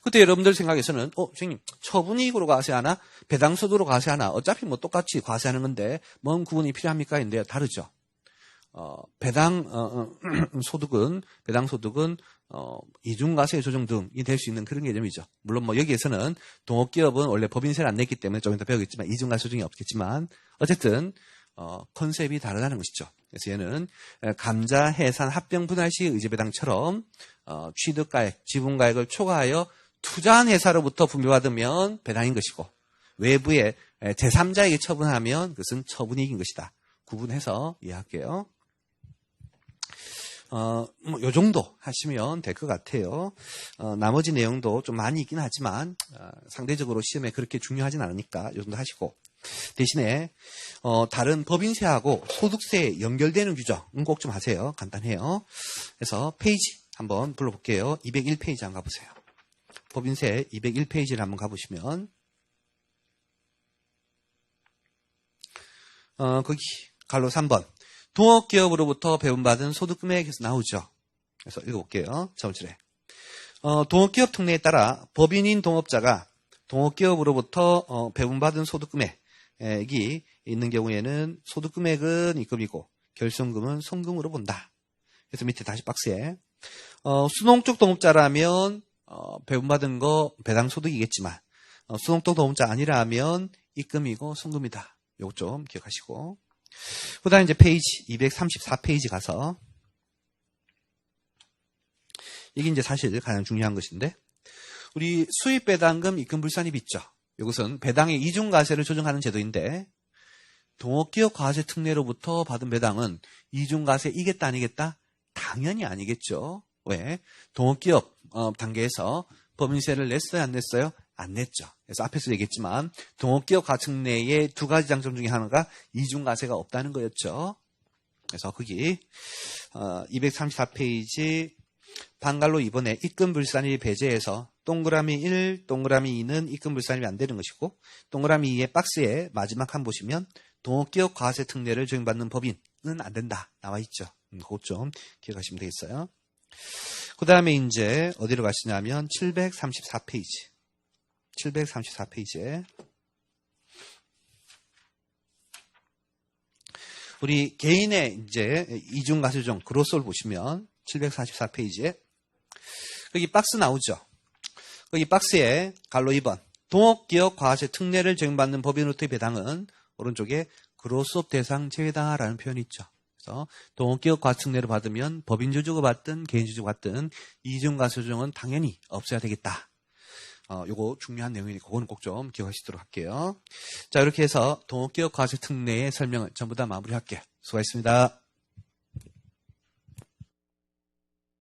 그때 여러분들 생각에서는 선생님 처분이익으로 과세하나 배당소득으로 과세하나 어차피 뭐 똑같이 과세하는 건데 뭔 구분이 필요합니까? 인데요. 다르죠. 배당소득은 이중과세 조정 등이 될 수 있는 그런 개념이죠. 물론 뭐 여기에서는 동업기업은 원래 법인세를 안 냈기 때문에 좀 이따 배우겠지만 이중과세 조정이 없겠지만 어쨌든 컨셉이 다르다는 것이죠. 그래서 얘는 감자해산 합병 분할시 의제배당처럼 취득가액, 지분가액을 초과하여 투자한 회사로부터 분배받으면 배당인 것이고 외부의 제3자에게 처분하면 그것은 처분이익인 것이다. 구분해서 이해할게요. 요 정도 하시면 될 것 같아요. 나머지 내용도 좀 많이 있긴 하지만 상대적으로 시험에 그렇게 중요하진 않으니까 요 정도 하시고 대신에 다른 법인세하고 소득세에 연결되는 규정은 꼭 좀 하세요. 간단해요. 그래서 페이지 한번 불러볼게요. 201페이지 한번 가보세요. 법인세 201페이지를 한번 가보시면 거기 갈로 3번 동업기업으로부터 배분받은 소득금액에서 나오죠. 그래서 읽어볼게요. 저번주에 동업기업 특례에 따라 법인인 동업자가 동업기업으로부터 배분받은 소득금액이 있는 경우에는 소득금액은 입금이고 결손금은 손금으로 본다. 그래서 밑에 다시 박스에 수농적 동업자라면 배분받은 거 배당소득이겠지만 수농적 동업자 아니라면 입금이고 손금이다. 요거 좀 기억하시고 그 다음에 이제 페이지 234페이지 가서 이게 이제 사실 가장 중요한 것인데 우리 수입배당금 입금불산입 있죠. 이것은 배당의 이중과세를 조정하는 제도인데 동업기업 과세 특례로부터 받은 배당은 이중과세이겠다 아니겠다? 당연히 아니겠죠. 왜? 동업기업 단계에서 법인세를 냈어요? 안 냈어요? 안 냈죠. 그래서 앞에서 얘기했지만 동업기업 과특례의 두 가지 장점 중에 하나가 이중과세가 없다는 거였죠. 그래서 거기 234페이지 방갈로 2번에 입금불산입 배제해서 동그라미 1, 동그라미 2는 입금불산입이 안 되는 것이고 동그라미 2의 박스에 마지막 한 보시면 동업기업 과세 특례를 적용받는 법인은 안 된다. 나와 있죠. 그것 좀 기억하시면 되겠어요. 그 다음에 이제 어디로 가시냐면 734페이지. 734페이지에 우리 개인의 이제 이중과세 조정 그로스를 보시면 744페이지에 거기 박스 나오죠. 거기 박스에 갈로 2번 동업기업 과세 특례를 적용받는 법인으로부터의 배당은 오른쪽에 그로스업 대상 제외다라는 표현이 있죠. 그래서 동업기업 과세 특례를 받으면 법인주주가 받든 개인주주가 받든 이중과세 조정은 당연히 없어야 되겠다. 요거 중요한 내용이니까 그거는 꼭 좀 기억하시도록 할게요. 자, 이렇게 해서 동업기업 과세 특례의 설명을 전부 다 마무리할게요. 수고하셨습니다.